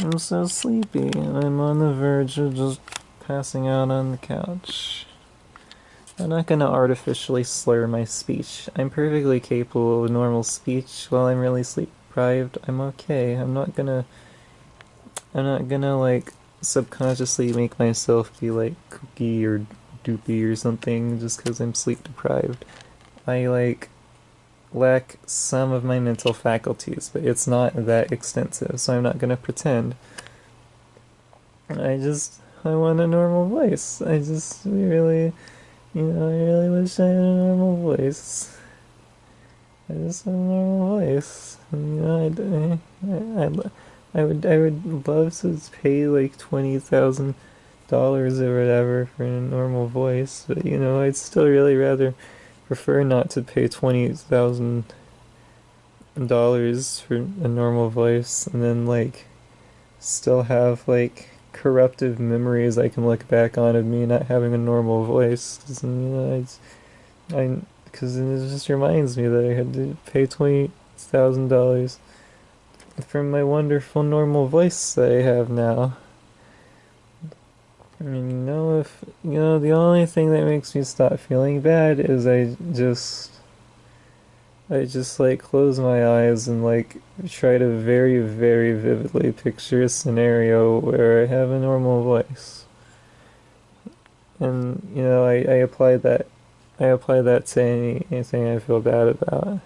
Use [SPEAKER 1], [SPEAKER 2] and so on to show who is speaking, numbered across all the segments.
[SPEAKER 1] I'm so sleepy, and I'm on the verge of just passing out on the couch. I'm not gonna artificially slur my speech. I'm perfectly capable of normal speech while I'm really sleep deprived. I'm okay. I'm not gonna like subconsciously make myself be like kooky or doopy or something just because I'm sleep deprived. I like lack some of my mental faculties, but it's not that extensive, so I'm not gonna pretend. I want a normal voice. I just really, I really wish I had a normal voice. I just want a normal voice. I would love to pay like $20,000 or whatever for a normal voice, but I'd still really rather prefer not to pay $20,000 for a normal voice and then like still have like corruptive memories I can look back on of me not having a normal voice. Because it just reminds me that I had to pay $20,000 for my wonderful normal voice that I have now. I mean, if the only thing that makes me stop feeling bad is I just like close my eyes and like try to very, very vividly picture a scenario where I have a normal voice. And I apply that to anything I feel bad about.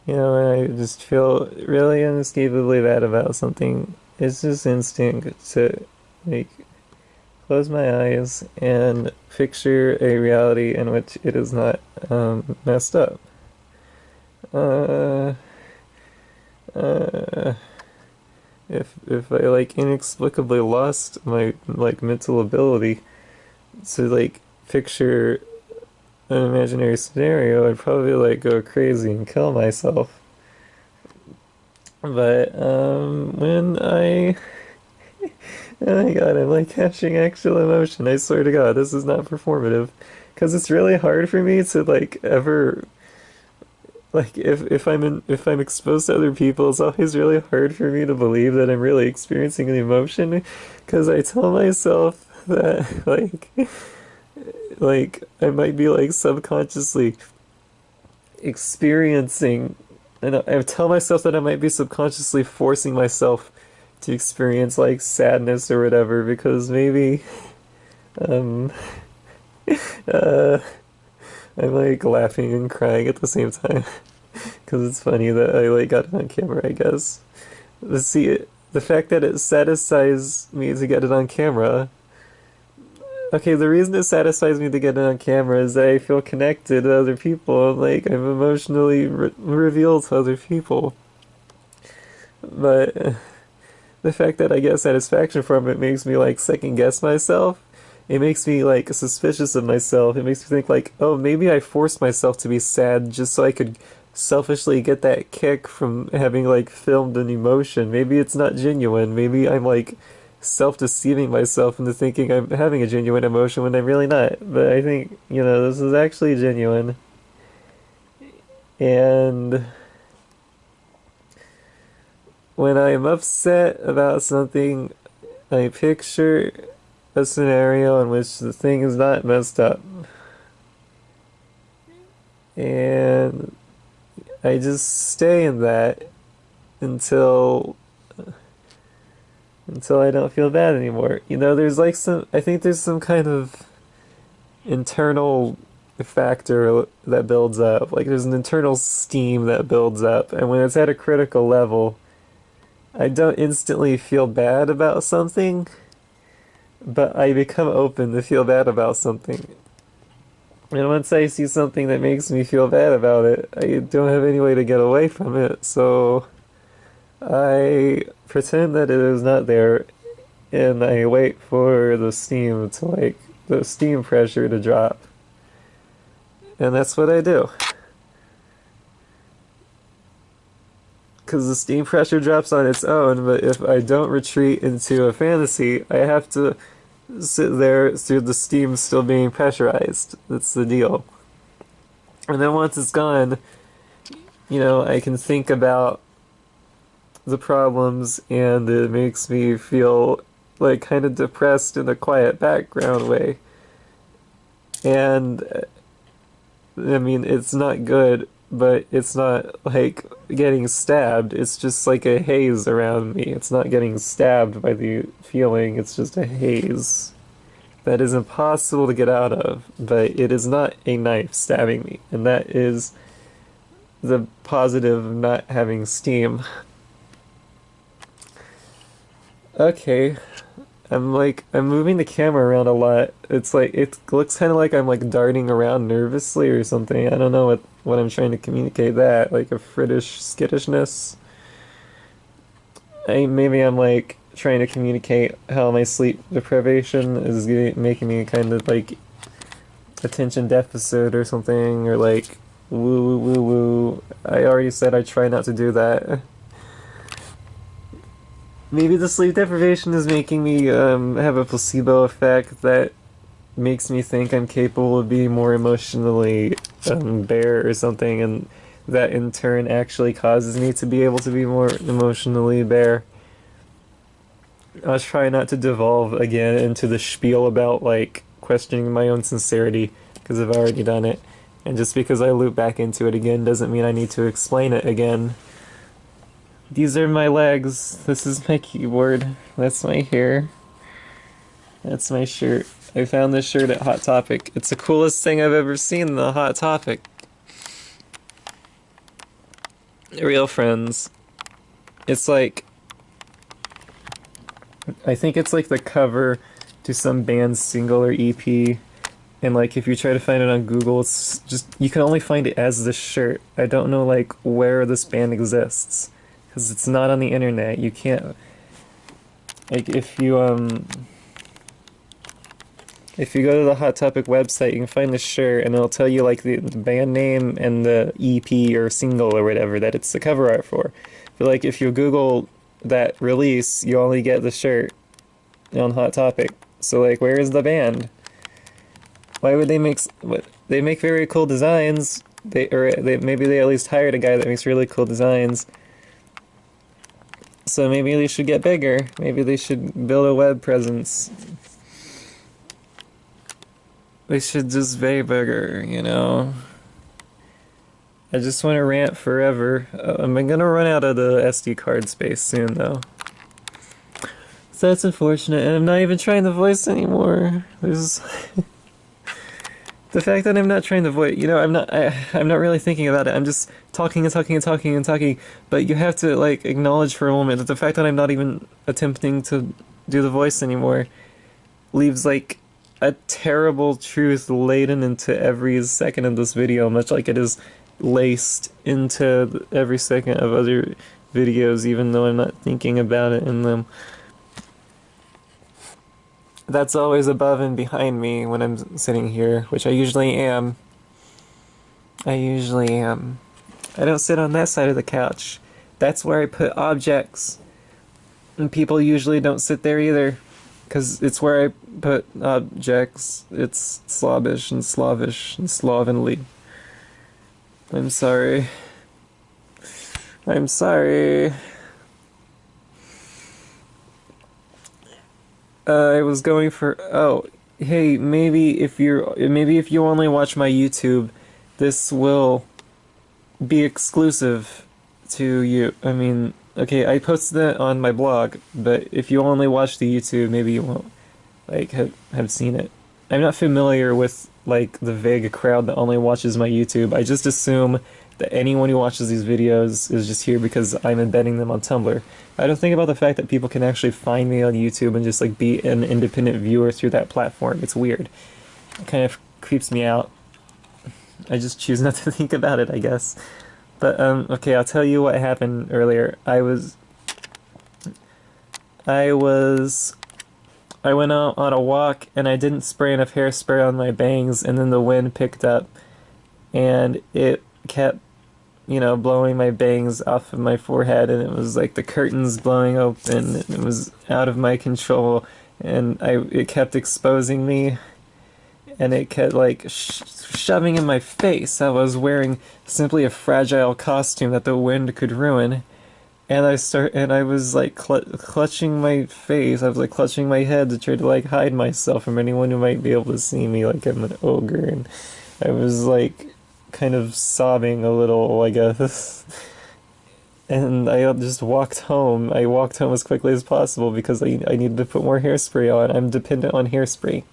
[SPEAKER 1] When I just feel really inescapably bad about something, it's just instinct to like close my eyes and picture a reality in which it is not messed up. Uh, uh, if I like inexplicably lost my like mental ability to like picture an imaginary scenario, I'd probably like go crazy and kill myself. But oh my god, I'm like catching actual emotion. I swear to God, this is not performative, because it's really hard for me to like ever like if I'm exposed to other people, it's always really hard for me to believe that I'm really experiencing an emotion, because I tell myself that like I might be like subconsciously experiencing, and I tell myself that I might be subconsciously forcing myself to experience like sadness or whatever because maybe um uh I'm like laughing and crying at the same time because it's funny that I like got it on camera, I guess. See, the fact that it satisfies me to get it on camera. Okay, the reason it satisfies me to get it on camera is that I feel connected to other people and like I'm emotionally revealed to other people. But the fact that I get satisfaction from it makes me like second guess myself. It makes me like suspicious of myself. It makes me think like, oh, maybe I forced myself to be sad just so I could selfishly get that kick from having like filmed an emotion. Maybe it's not genuine. Maybe I'm like self-deceiving myself into thinking I'm having a genuine emotion when I'm really not. But I think, this is actually genuine. And when I'm upset about something, I picture a scenario in which the thing is not messed up. And I just stay in that until I don't feel bad anymore. There's like I think there's some kind of internal factor that builds up. Like there's an internal steam that builds up, and when it's at a critical level, I don't instantly feel bad about something, but I become open to feel bad about something. And once I see something that makes me feel bad about it, I don't have any way to get away from it, so I pretend that it is not there, and I wait for the steam pressure to drop. And that's what I do. Because the steam pressure drops on its own, but if I don't retreat into a fantasy, I have to sit there through the steam still being pressurized. That's the deal. And then once it's gone, I can think about the problems, and it makes me feel like kind of depressed in a quiet background way. And I mean, it's not good, but it's not like getting stabbed. It's just like a haze around me. It's not getting stabbed by the feeling, it's just a haze that is impossible to get out of, but it is not a knife stabbing me, and that is the positive of not having steam. Okay, I'm moving the camera around a lot. It's like, it looks kind of like I'm like darting around nervously or something. I don't know what I'm trying to communicate, that, like a British skittishness. Maybe I'm like trying to communicate how my sleep deprivation is making me kind of like attention deficit or something, or like woo woo woo woo. I already said I try not to do that. Maybe the sleep deprivation is making me have a placebo effect that makes me think I'm capable of being more emotionally bare or something, and that in turn actually causes me to be able to be more emotionally bare. I'll try not to devolve again into the spiel about like questioning my own sincerity, because I've already done it. And just because I loop back into it again doesn't mean I need to explain it again. These are my legs. This is my keyboard. That's my hair. That's my shirt. I found this shirt at Hot Topic. It's the coolest thing I've ever seen in the Hot Topic. Real friends. It's like, I think it's like the cover to some band's single or EP. And like, if you try to find it on Google, it's just, you can only find it as this shirt. I don't know like where this band exists, because it's not on the internet. You can't, like, if you go to the Hot Topic website, you can find the shirt, and it'll tell you like the band name and the EP or single or whatever that it's the cover art for. But like, if you Google that release, you only get the shirt on Hot Topic. So like, where is the band? Why would they make what? They make very cool designs. Maybe they at least hired a guy that makes really cool designs. So maybe they should get bigger. Maybe they should build a web presence. They should just be bigger, you know? I just want to rant forever. I'm gonna run out of the SD card space soon, though. So that's unfortunate, and I'm not even trying to voice anymore. There's... The fact that I'm not trying to voice, you know, I'm not really thinking about it. I'm just talking and talking and talking and talking, but you have to, like, acknowledge for a moment that the fact that I'm not even attempting to do the voice anymore leaves, like, a terrible truth laden into every second of this video, much like it is laced into every second of other videos, even though I'm not thinking about it in them. That's always above and behind me when I'm sitting here, which I usually am. I don't sit on that side of the couch. That's where I put objects. And people usually don't sit there either, because it's where I put objects. It's Slavish and Slavish and slovenly. I'm sorry. I'm sorry. I was going for, oh, hey, maybe if you only watch my YouTube, this will be exclusive to you. I mean, okay, I posted it on my blog, but if you only watch the YouTube, maybe you won't, like, have seen it. I'm not familiar with, like, the vague crowd that only watches my YouTube. I just assume that anyone who watches these videos is just here because I'm embedding them on Tumblr. I don't think about the fact that people can actually find me on YouTube and just, like, be an independent viewer through that platform. It's weird. It kind of creeps me out. I just choose not to think about it, I guess. But, okay, I'll tell you what happened earlier. I went out on a walk, and I didn't spray enough hairspray on my bangs, and then the wind picked up, and it kept, you know, blowing my bangs off of my forehead, and it was like the curtains blowing open, and it was out of my control, and it kept exposing me, and it kept, like, shoving in my face. I was wearing simply a fragile costume that the wind could ruin, and I was like clutching my face. I was like clutching my head to try to like hide myself from anyone who might be able to see me like I'm an ogre. And I was like kind of sobbing a little, I guess. And I just walked home. I walked home as quickly as possible because I needed to put more hairspray on. I'm dependent on hairspray.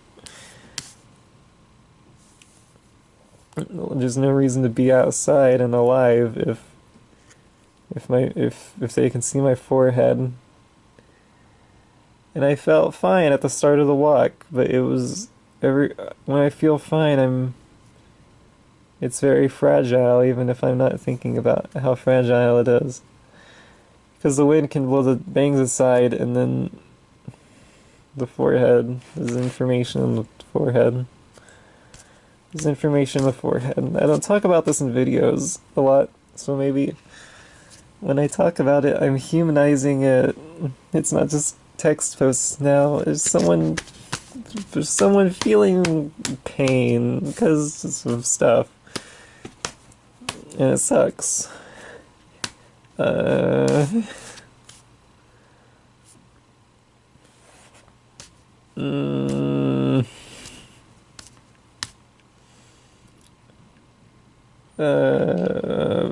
[SPEAKER 1] There's no reason to be outside and alive if they can see my forehead. And I felt fine at the start of the walk, but it was every when I feel fine, it's very fragile, even if I'm not thinking about how fragile it is. Because the wind can blow the bangs aside, and then the forehead. There's information in the forehead. There's information in the forehead. I don't talk about this in videos a lot, so maybe when I talk about it, I'm humanizing it. It's not just text posts now. There's someone feeling pain because of stuff, and it sucks. Uh, mm, uh,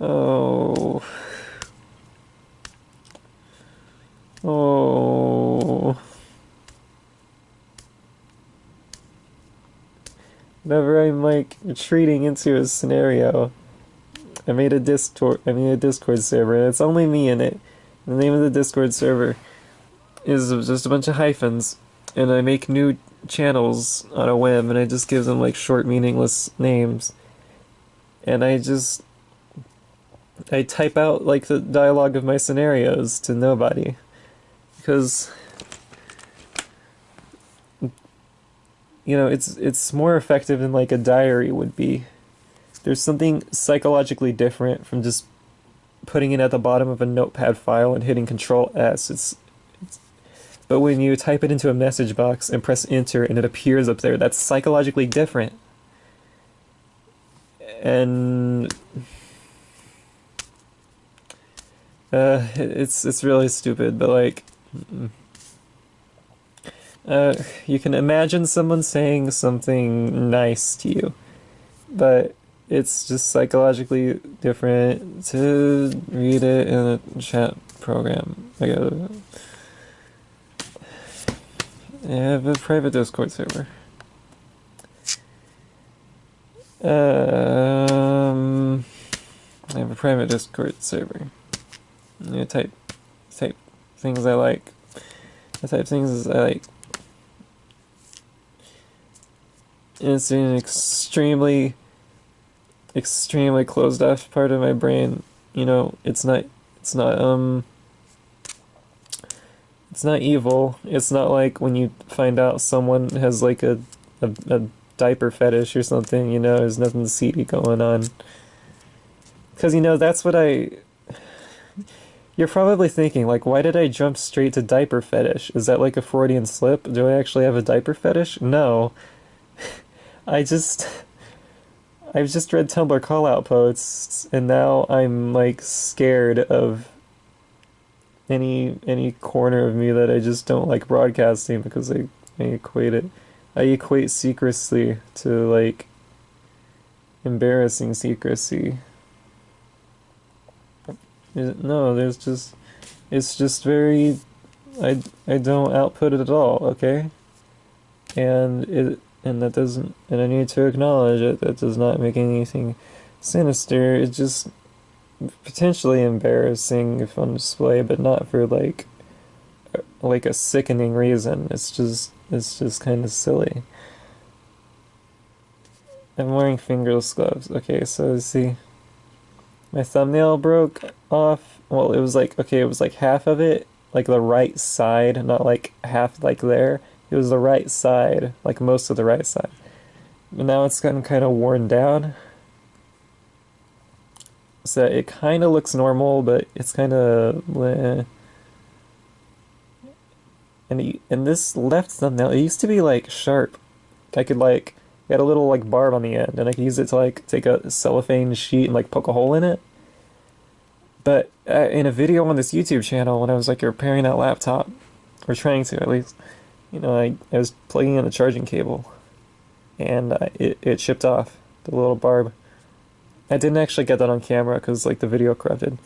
[SPEAKER 1] oh, oh. Whenever I'm like retreating into a scenario, I made a Discord server, and it's only me in it. The name of the Discord server is just a bunch of hyphens, and I make new channels on a whim, and I just give them like short, meaningless names, and I type out like the dialogue of my scenarios to nobody, because it's more effective than like a diary would be. There's something psychologically different from just putting it at the bottom of a notepad file and hitting Control S. But when you type it into a message box and press enter and it appears up there, that's psychologically different. And it's really stupid, but like you can imagine someone saying something nice to you, but it's just psychologically different to read it in a chat program. I have a private Discord server. I have a private Discord server. I type things I like. I type things I like. It's an extremely closed off part of my brain. It's not evil. It's not like when you find out someone has like a diaper fetish or something, there's nothing seedy going on. Because that's what you're probably thinking, like, why did I jump straight to diaper fetish? Is that like a Freudian slip? Do I actually have a diaper fetish? No. I've just read Tumblr call-out posts, and now I'm like scared of any corner of me that I just don't like broadcasting, because I equate secrecy to like embarrassing secrecy. No, it's just very, I don't output it at all, okay? And that doesn't, and I need to acknowledge it, that does not make anything sinister. It's just potentially embarrassing if on display, but not for like a sickening reason. It's just kind of silly. I'm wearing fingerless gloves. Okay, so see, my thumbnail broke off. Well, it was like, okay, it was like half of it, like the right side, not like half like there. It was the right side, like most of the right side. But now it's gotten kind of worn down. So it kind of looks normal, but it's kind of bleh. And this left thumbnail, it used to be like sharp. I could like, It had a little like barb on the end, and I could use it to like take a cellophane sheet and like poke a hole in it. But in a video on this YouTube channel, when I was like repairing that laptop, or trying to at least, I was plugging in the charging cable, and it chipped off the little barb. I didn't actually get that on camera because like the video corrupted.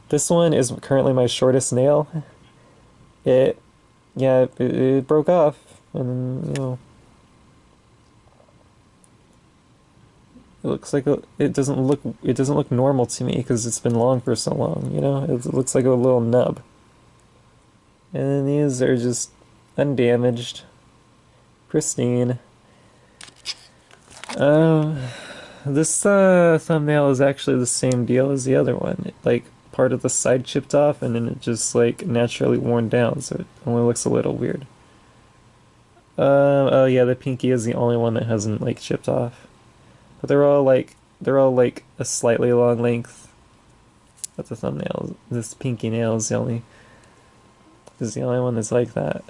[SPEAKER 1] This one is currently my shortest nail. It broke off, and it looks like it doesn't look normal to me because it's been long for so long. It looks like a little nub. And then these are just undamaged, pristine. This thumbnail is actually the same deal as the other one. Like, part of the side chipped off, and then it just like naturally worn down, so it only looks a little weird. Oh yeah, the pinky is the only one that hasn't like chipped off, but they're all like a slightly long length. But the thumbnail, this pinky nail is the only one that's like that.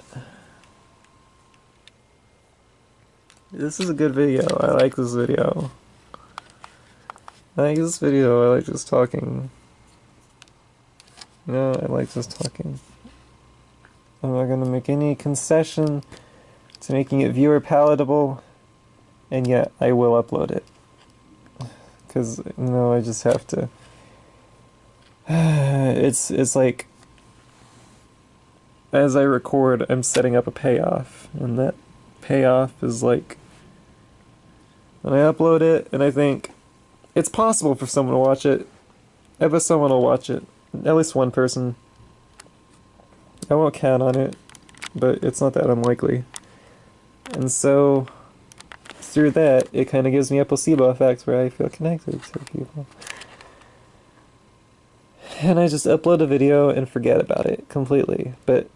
[SPEAKER 1] This is a good video. I like this video. I like just talking. I like just talking. I'm not gonna make any concession to making it viewer palatable, and yet I will upload it. Because, I just have to. It's like, as I record, I'm setting up a payoff, and that payoff is like, when I upload it, and I think, it's possible for someone to watch it. I bet someone will watch it. At least one person. I won't count on it, but it's not that unlikely. And so, through that, it kind of gives me a placebo effect where I feel connected to people. And I just upload a video and forget about it completely. But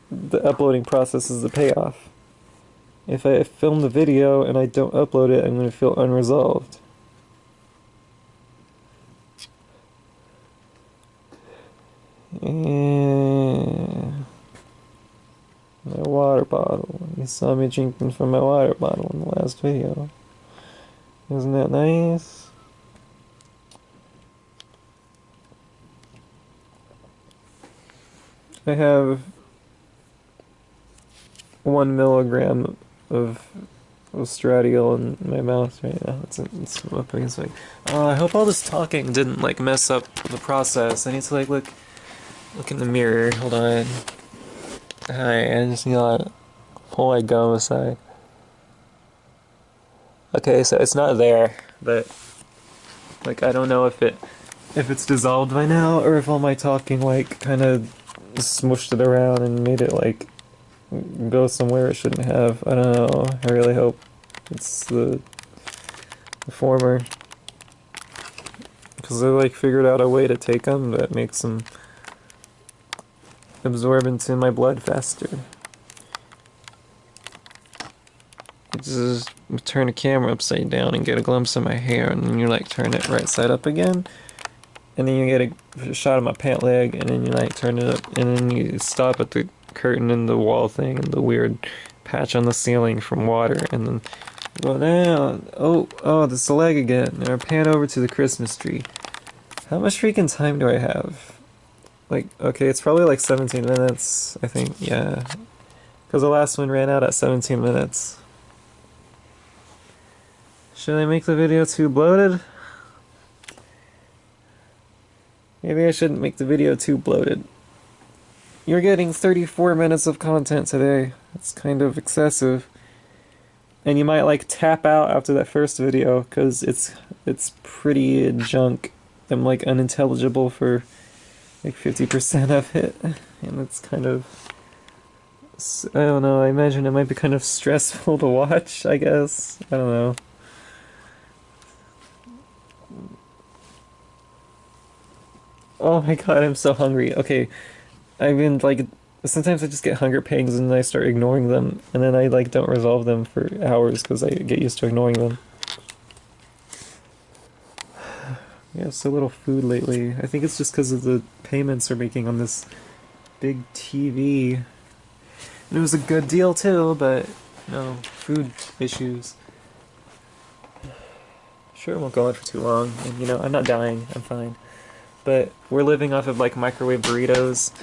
[SPEAKER 1] the uploading process is the payoff. If I film the video and I don't upload it, I'm going to feel unresolved. Yeah. My water bottle. You saw me drinking from my water bottle in the last video. Isn't that nice? I have 1 milligram of Stradiol in my mouth right now. It's up against my. I hope all this talking didn't like mess up the process. I need to like look in the mirror. Hold on. Hi, I just gotta pull my gum aside. Okay, so it's not there, but like I don't know if it's dissolved by now, or if all my talking like kind of smushed it around and made it like go somewhere it shouldn't have. I don't know. I really hope it's the former, because I like figured out a way to take them that makes them absorb into my blood faster. Just turn the camera upside down and get a glimpse of my hair, and then you like turn it right side up again, and then you get a shot of my pant leg, and then you like turn it up, and then you stop at the curtain and the wall thing and the weird patch on the ceiling from water, and then go down. Oh, this is the leg again. Now pan over to the Christmas tree. How much freaking time do I have? Like, okay, it's probably like 17 minutes, I think, yeah. Because the last one ran out at 17 minutes. Should I make the video too bloated? Maybe I shouldn't make the video too bloated. You're getting 34 minutes of content today. It's kind of excessive. And you might like tap out after that first video, because it's pretty junk and like unintelligible for like 50% of it, and it's kind of, I don't know, I imagine it might be kind of stressful to watch, I guess. I don't know. Oh my god, I'm so hungry. Okay, I've been like, sometimes I just get hunger pangs and I start ignoring them, and then I like don't resolve them for hours because I get used to ignoring them. We have so little food lately. I think it's just because of the payments we're making on this big TV. And it was a good deal too, but no, food issues. sure it won't go on for too long, and you know, I'm not dying, I'm fine. But we're living off of like microwave burritos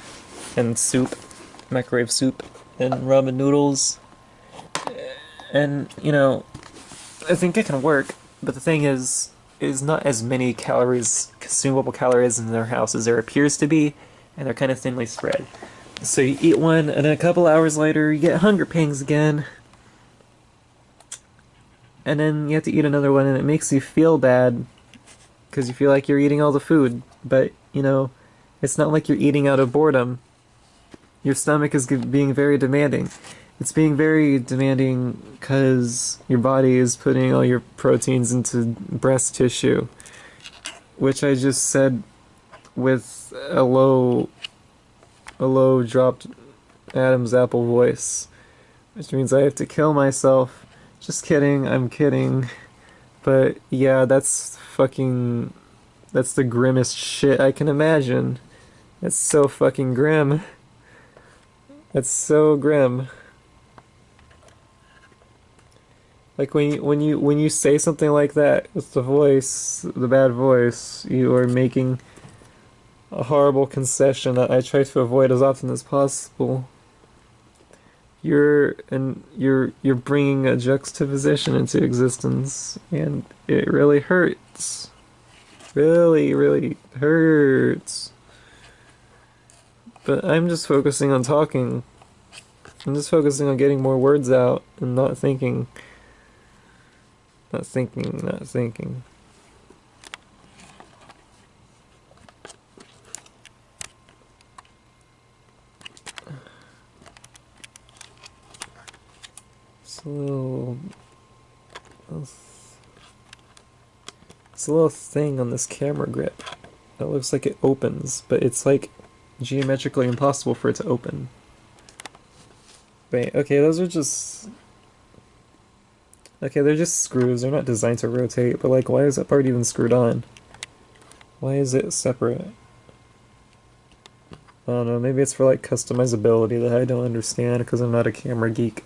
[SPEAKER 1] and soup, microwave soup, and ramen noodles. And, you know, I think it can work, but the thing is not as many calories, consumable calories in their house as there appears to be, and they're kind of thinly spread. So you eat one, and then a couple hours later, you get hunger pangs again. And then you have to eat another one, and it makes you feel bad because you feel like you're eating all the food. But, you know, it's not like you're eating out of boredom. Your stomach is being very demanding. It's being very demanding because your body is putting all your proteins into breast tissue, which I just said with a low dropped Adam's apple voice, which means I have to kill myself. Just kidding, I'm kidding. But yeah, that's the grimmest shit I can imagine. It's so fucking grim. It's so grim. Like when you say something like that with the voice, the bad voice, you are making a horrible concession that I try to avoid as often as possible. You're bringing a juxtaposition into existence, and it really hurts. Really, really hurts. But I'm just focusing on talking. I'm just focusing on getting more words out and not thinking. Not thinking. It's a little thing on this camera grip that looks like it opens, but it's like geometrically impossible for it to open. Wait, okay, those are just... Okay, they're just screws, they're not designed to rotate, but like, why is that part even screwed on? Why is it separate? I don't know, maybe it's for like customizability that I don't understand because I'm not a camera geek.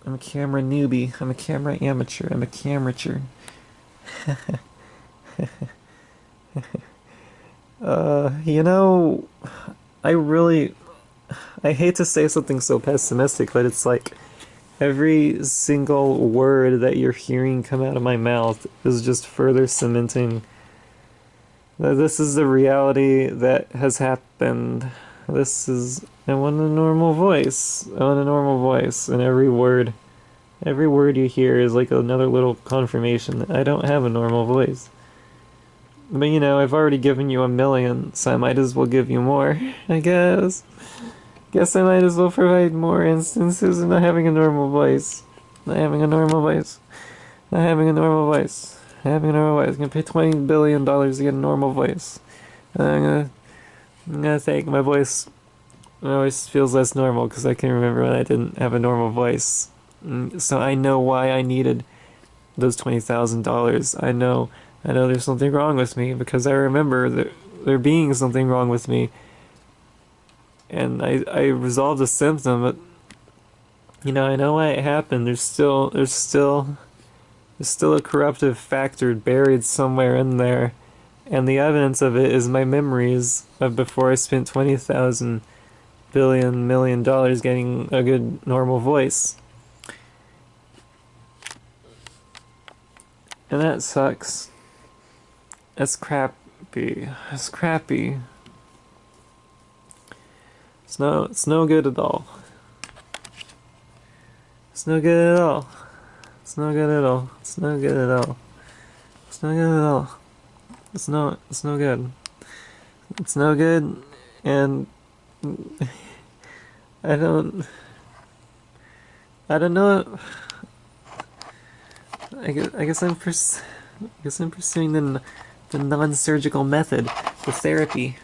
[SPEAKER 1] I'm a camera newbie, I'm a camera amateur, I'm a camerature. You know, I hate to say something so pessimistic, but it's like every single word that you're hearing come out of my mouth is just further cementing that this is the reality that has happened. I want a normal voice. I want a normal voice, and every word you hear is like another little confirmation that I don't have a normal voice. But you know, I've already given you 1,000,000, so I might as well give you more, I guess. Guess I might as well provide more instances of not having a normal voice. Not having a normal voice. Not having a normal voice. Having a normal voice. I'm gonna pay $20 billion to get a normal voice. I'm gonna take my voice. My voice feels less normal because I can remember when I didn't have a normal voice. So I know why I needed those $20,000. I know there's something wrong with me because I remember there being something wrong with me. And I resolved the symptom, but you know, I know why it happened. There's still a corruptive factor buried somewhere in there, and the evidence of it is my memories of before I spent $20,000 million getting a good normal voice. And that sucks. That's crappy. That's crappy. It's no good at all. It's no good at all. It's no good at all. It's no good at all. It's no good at all. It's no good. It's no good, and I don't know. I guess I'm pursuing the non-surgical method, the therapy.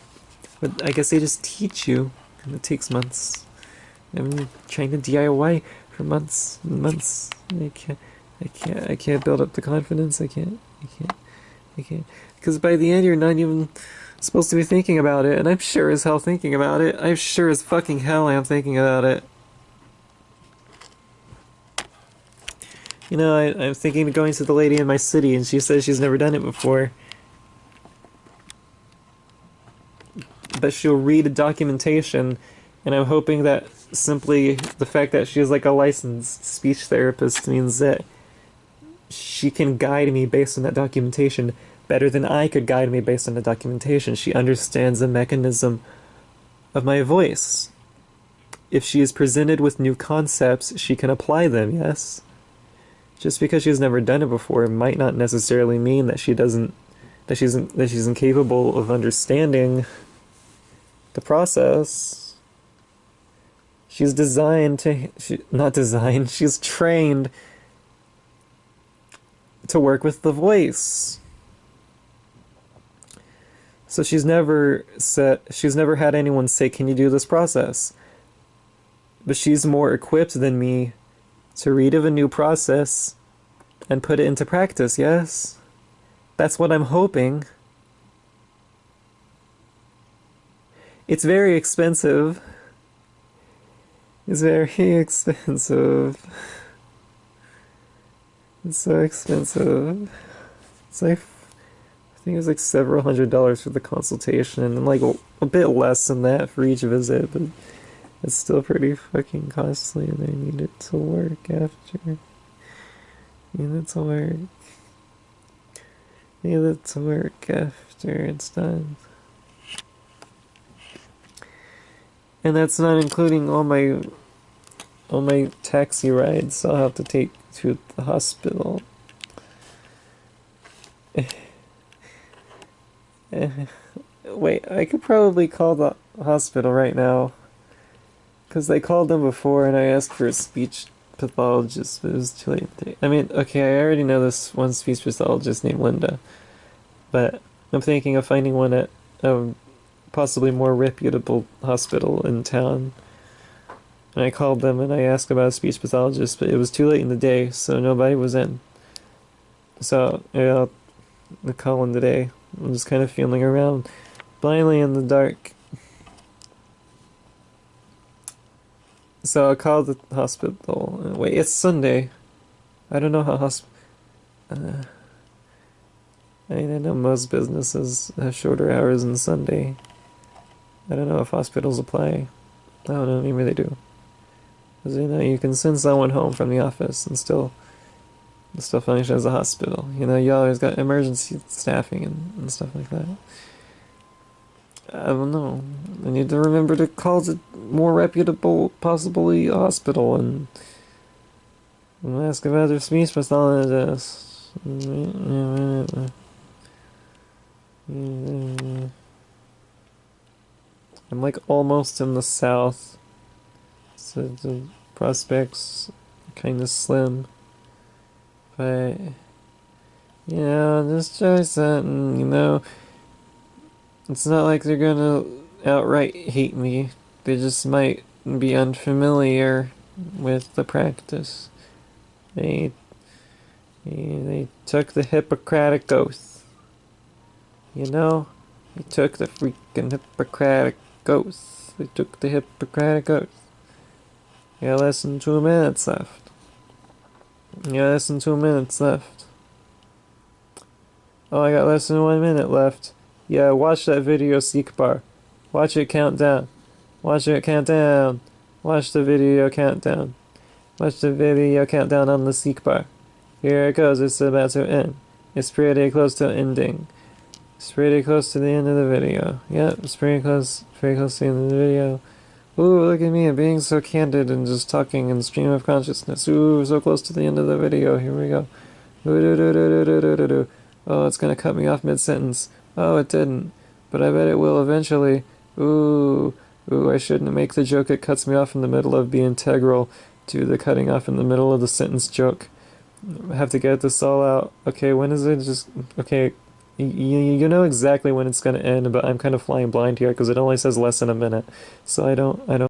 [SPEAKER 1] But I guess they just teach you, and it takes months. I've been trying to DIY for months and months. I can't build up the confidence. I can't. Because by the end, you're not even supposed to be thinking about it, and I'm sure as hell thinking about it. I'm sure as fucking hell I'm thinking about it. I'm thinking of going to the lady in my city, and she says she's never done it before. But she'll read a documentation, and I'm hoping that simply the fact that she's like a licensed speech therapist means that she can guide me based on that documentation better than I could guide me based on the documentation. She understands the mechanism of my voice. If she is presented with new concepts, she can apply them, yes? Just because she's never done it before might not necessarily mean that she's incapable of understanding the process. She's not designed, she's trained to work with the voice. So she's never had anyone say, "Can you do this process?" But she's more equipped than me to read of a new process and put it into practice, yes? That's what I'm hoping. It's very expensive. It's very expensive. It's so expensive. It's like, I think it was like several $100s for the consultation, and like a bit less than that for each visit, but it's still pretty fucking costly, and I need it to work after. Need it to work. Need it to work after it's done. And that's not including all my taxi rides I'll have to take to the hospital. Wait, I could probably call the hospital right now. Because I called them before and I asked for a speech pathologist, but it was too late. I mean, okay, I already know this one speech pathologist named Linda. But I'm thinking of finding one at a possibly more reputable hospital in town. And I called them and I asked about a speech pathologist, but it was too late in the day, so nobody was in. So, yeah, I'll call in today. I'm just kind of feeling around blindly in the dark. So I called the hospital. Wait, it's Sunday. I don't know how I mean, I know most businesses have shorter hours on Sunday. I don't know if hospitals apply. I don't know, maybe they do. Because, you can send someone home from the office and still function as a hospital. You always got emergency staffing and stuff like that. I don't know. I need to remember to call the more reputable, possibly hospital, and ask about their speech pathologist. I'm like almost in the south, so the prospects are kind of slim. But just try something. It's not like they're gonna outright hate me. They just might be unfamiliar with the practice. They took the Hippocratic Oath. They took the freaking Hippocratic Oath. They took the Hippocratic Oath. You got less than 2 minutes left. Oh, I got less than 1 minute left. Yeah, watch that video, Seekbar. Watch it count down. Watch it count down. Watch the video countdown. Watch the video countdown on the Seekbar. Here it goes, it's about to end. It's pretty close to ending. It's pretty close to the end of the video. Yep, it's pretty close to the end of the video. Ooh, look at me, I'm being so candid and just talking in stream of consciousness. Ooh, so close to the end of the video. Here we go. Oh, it's gonna cut me off mid-sentence. Oh, it didn't. But I bet it will eventually. Ooh, I shouldn't make the joke it cuts me off in the middle of the integral to the cutting off in the middle of the sentence joke. I have to get this all out. Okay, when is it? Okay, you know exactly when it's gonna end, but I'm kind of flying blind here because it only says less than a minute. So I don't